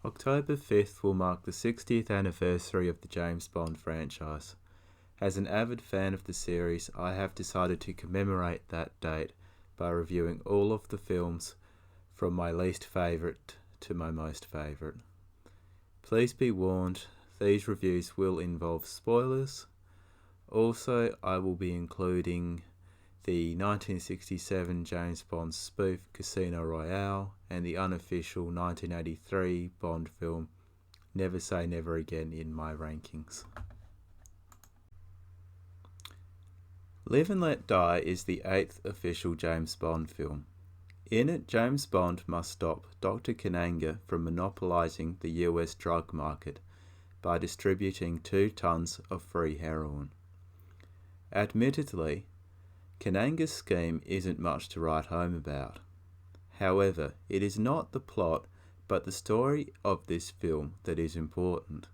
October 5th will mark the 60th anniversary of the James Bond franchise. As an avid fan of the series, I have decided to commemorate that date by reviewing all of the films from my least favourite to my most favourite. Please be warned, these reviews will involve spoilers. Also, I will be including the 1967 James Bond spoof Casino Royale and the unofficial 1983 Bond film Never Say Never Again in my rankings. Live and Let Die is the 8th official James Bond film. In it, James Bond must stop Dr. Kananga from monopolising the US drug market by distributing 2 tons of free heroin. Admittedly, Kananga's scheme isn't much to write home about. However, it is not the plot but the story of this film that is important.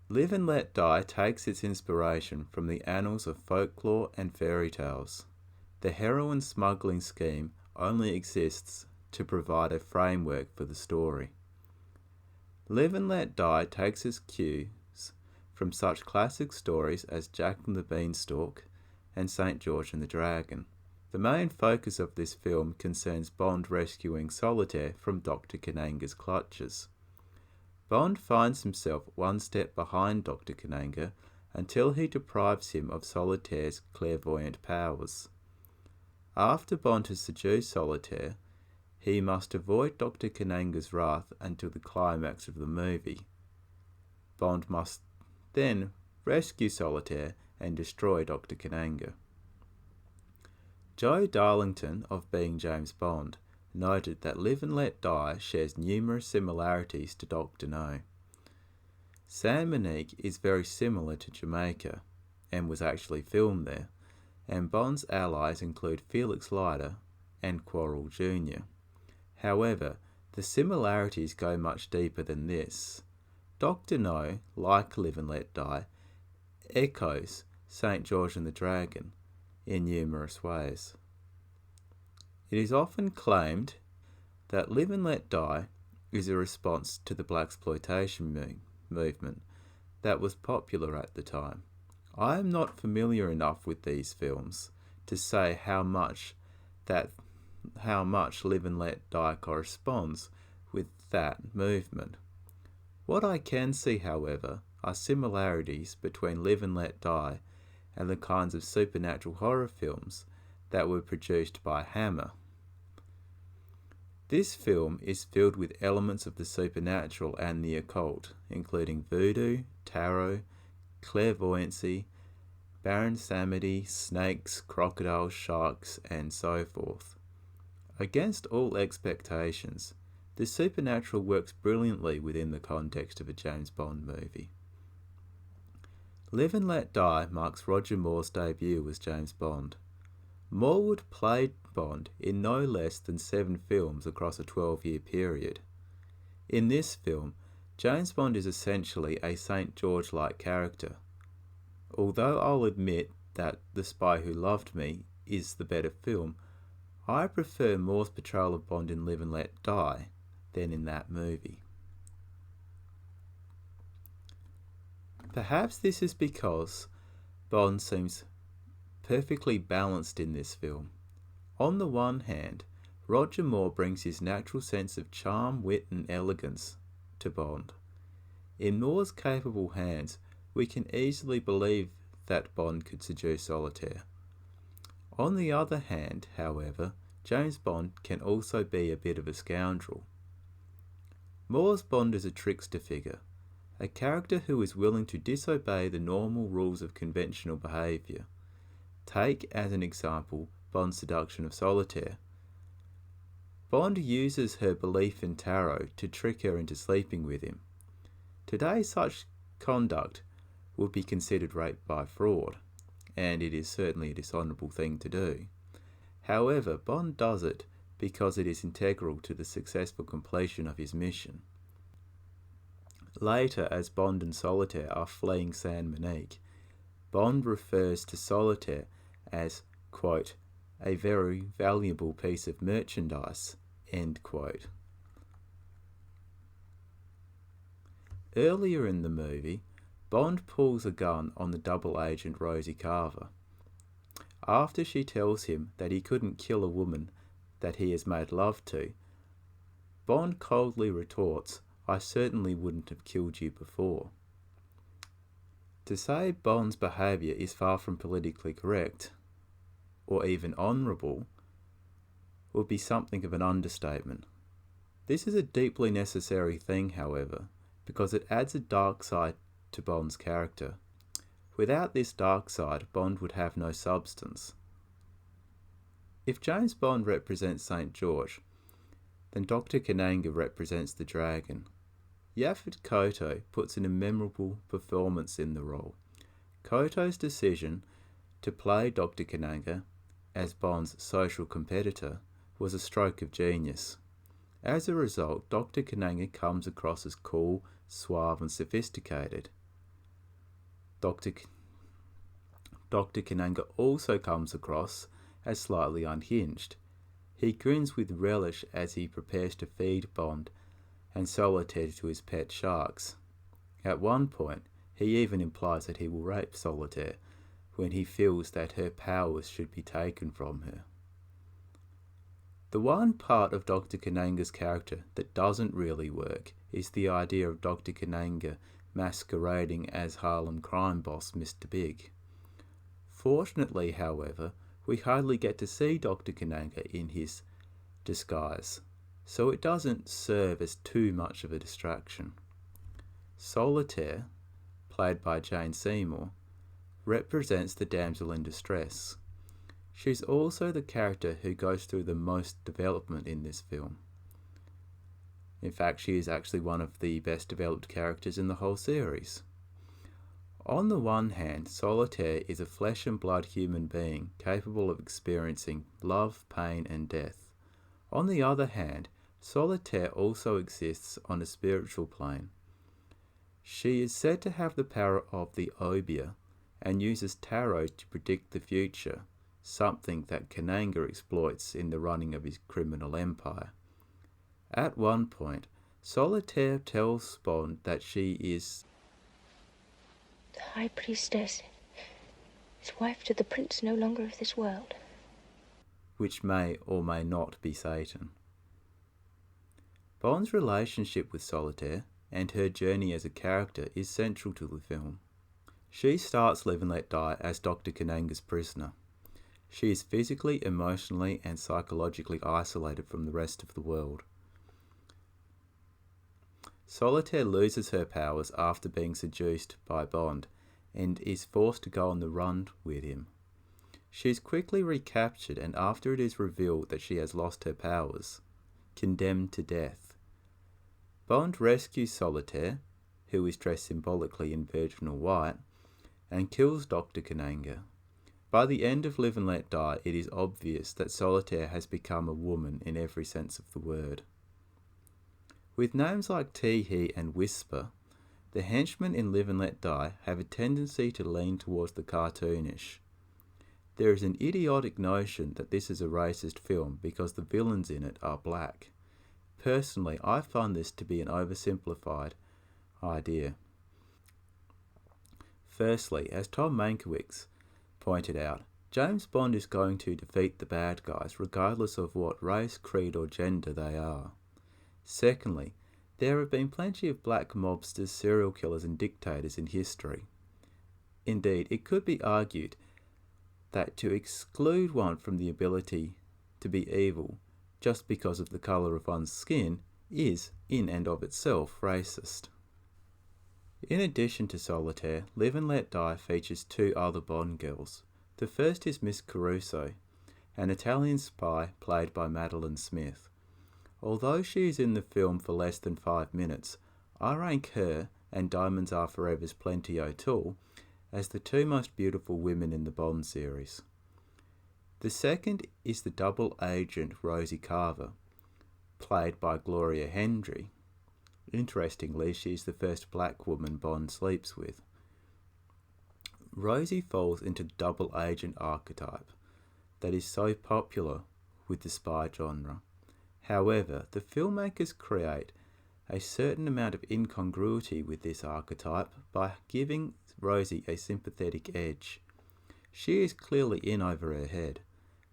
Live and Let Die takes its inspiration from the annals of folklore and fairy tales. The heroin smuggling scheme only exists to provide a framework for the story. Live and Let Die takes its cues from such classic stories as Jack and the Beanstalk and St. George and the Dragon. The main focus of this film concerns Bond rescuing Solitaire from Dr. Kananga's clutches. Bond finds himself one step behind Dr. Kananga until he deprives him of Solitaire's clairvoyant powers. After Bond has seduced Solitaire, he must avoid Dr. Kananga's wrath until the climax of the movie. Bond must then rescue Solitaire and destroy Dr. Kananga. Joe Darlington of Being James Bond noted that Live and Let Die shares numerous similarities to Dr. No. San Monique is very similar to Jamaica and was actually filmed there, and Bond's allies include Felix Leiter and Quarrel Jr. However, the similarities go much deeper than this. Dr. No, like Live and Let Die, echoes St. George and the Dragon in numerous ways. It is often claimed that Live and Let Die is a response to the blaxploitation movement that was popular at the time. I am not familiar enough with these films to say how much Live and Let Die corresponds with that movement. What I can see, however, are similarities between Live and Let Die and the kinds of supernatural horror films that were produced by Hammer. This film is filled with elements of the supernatural and the occult, including voodoo, tarot, clairvoyancy, Baron Samedi, snakes, crocodiles, sharks, and so forth. Against all expectations, the supernatural works brilliantly within the context of a James Bond movie. Live and Let Die marks Roger Moore's debut as James Bond. Moore would play Bond in no less than 7 films across a 12-year period. In this film, James Bond is essentially a St. George-like character. Although I'll admit that The Spy Who Loved Me is the better film, I prefer Moore's portrayal of Bond in Live and Let Die than in that movie. Perhaps this is because Bond seems perfectly balanced in this film. On the one hand, Roger Moore brings his natural sense of charm, wit and elegance to Bond. In Moore's capable hands, we can easily believe that Bond could seduce Solitaire. On the other hand, however, James Bond can also be a bit of a scoundrel. Moore's Bond is a trickster figure, a character who is willing to disobey the normal rules of conventional behaviour. Take, as an example, Bond's seduction of Solitaire. Bond uses her belief in tarot to trick her into sleeping with him. Today, such conduct would be considered rape by fraud, and it is certainly a dishonourable thing to do. However, Bond does it because it is integral to the successful completion of his mission. Later, as Bond and Solitaire are fleeing San Monique, Bond refers to Solitaire as, quote, a very valuable piece of merchandise, end quote. Earlier in the movie, Bond pulls a gun on the double agent Rosie Carver. After she tells him that he couldn't kill a woman that he has made love to, Bond coldly retorts, "I certainly wouldn't have killed you before." To say Bond's behaviour is far from politically correct, or even honourable, would be something of an understatement. This is a deeply necessary thing, however, because it adds a dark side to Bond's character. Without this dark side, Bond would have no substance. If James Bond represents St. George, then Dr. Kananga represents the dragon. Yaphet Kotto puts in a memorable performance in the role. Kotto's decision to play Dr. Kananga as Bond's social competitor was a stroke of genius. As a result, Dr. Kananga comes across as cool, suave and sophisticated. Dr. Kananga also comes across as slightly unhinged. He grins with relish as he prepares to feed Bond and Solitaire to his pet sharks. At one point, he even implies that he will rape Solitaire when he feels that her powers should be taken from her. The one part of Dr. Kananga's character that doesn't really work is the idea of Dr. Kananga masquerading as Harlem crime boss Mr. Big. Fortunately, however, we hardly get to see Dr. Kananga in his disguise, so it doesn't serve as too much of a distraction. Solitaire, played by Jane Seymour, represents the damsel in distress. She's also the character who goes through the most development in this film. In fact, she is actually one of the best developed characters in the whole series. On the one hand, Solitaire is a flesh and blood human being capable of experiencing love, pain and death. On the other hand, Solitaire also exists on a spiritual plane. She is said to have the power of the Obia and uses tarot to predict the future, something that Kananga exploits in the running of his criminal empire. At one point, Solitaire tells Bond that she is the High Priestess, his wife to the prince no longer of this world, which may or may not be Satan. Bond's relationship with Solitaire and her journey as a character is central to the film. She starts Live and Let Die as Dr. Kananga's prisoner. She is physically, emotionally and psychologically isolated from the rest of the world. Solitaire loses her powers after being seduced by Bond and is forced to go on the run with him. She is quickly recaptured and after it is revealed that she has lost her powers, condemned to death. Bond rescues Solitaire, who is dressed symbolically in virginal white, and kills Dr. Kananga. By the end of Live and Let Die, it is obvious that Solitaire has become a woman in every sense of the word. With names like Tee-Hee and Whisper, the henchmen in Live and Let Die have a tendency to lean towards the cartoonish. There is an idiotic notion that this is a racist film because the villains in it are black. Personally, I find this to be an oversimplified idea. Firstly, as Tom Mankiewicz pointed out, James Bond is going to defeat the bad guys regardless of what race, creed or gender they are. Secondly, there have been plenty of black mobsters, serial killers and dictators in history. Indeed, it could be argued that to exclude one from the ability to be evil just because of the colour of one's skin is, in and of itself, racist. In addition to Solitaire, Live and Let Die features two other Bond girls. The first is Miss Caruso, an Italian spy played by Madeline Smith. Although she is in the film for less than 5 minutes, I rank her and Diamonds Are Forever's Plenty O'Toole as the two most beautiful women in the Bond series. The second is the double agent Rosie Carver, played by Gloria Hendry. Interestingly, she is the first black woman Bond sleeps with. Rosie falls into the double agent archetype that is so popular with the spy genre. However, the filmmakers create a certain amount of incongruity with this archetype by giving Rosie a sympathetic edge. She is clearly in over her head.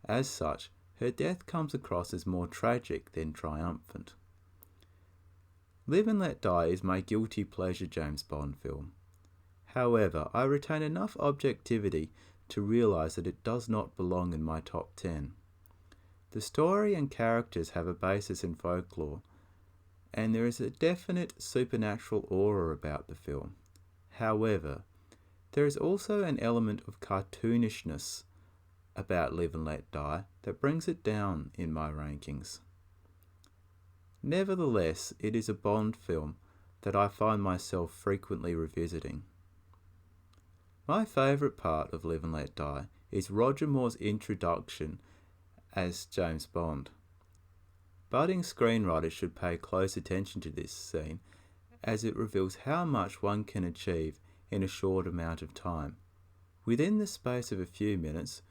As such, her death comes across as more tragic than triumphant. Live and Let Die is my guilty pleasure James Bond film. However, I retain enough objectivity to realise that it does not belong in my top 10. The story and characters have a basis in folklore, and there is a definite supernatural aura about the film. However, there is also an element of cartoonishness about Live and Let Die that brings it down in my rankings. Nevertheless, it is a Bond film that I find myself frequently revisiting. My favourite part of Live and Let Die is Roger Moore's introduction as James Bond. Budding screenwriters should pay close attention to this scene, as it reveals how much one can achieve in a short amount of time. Within the space of a few minutes,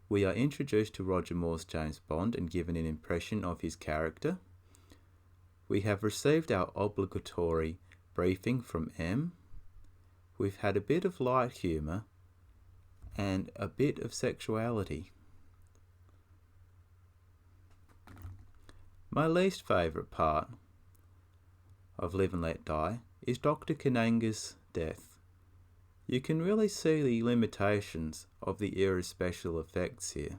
we are introduced to Roger Moore's James Bond and given an impression of his character. We have received our obligatory briefing from M. We've had a bit of light humour and a bit of sexuality. My least favourite part of Live and Let Die is Dr. Kananga's death. You can really see the limitations of the era's special effects here.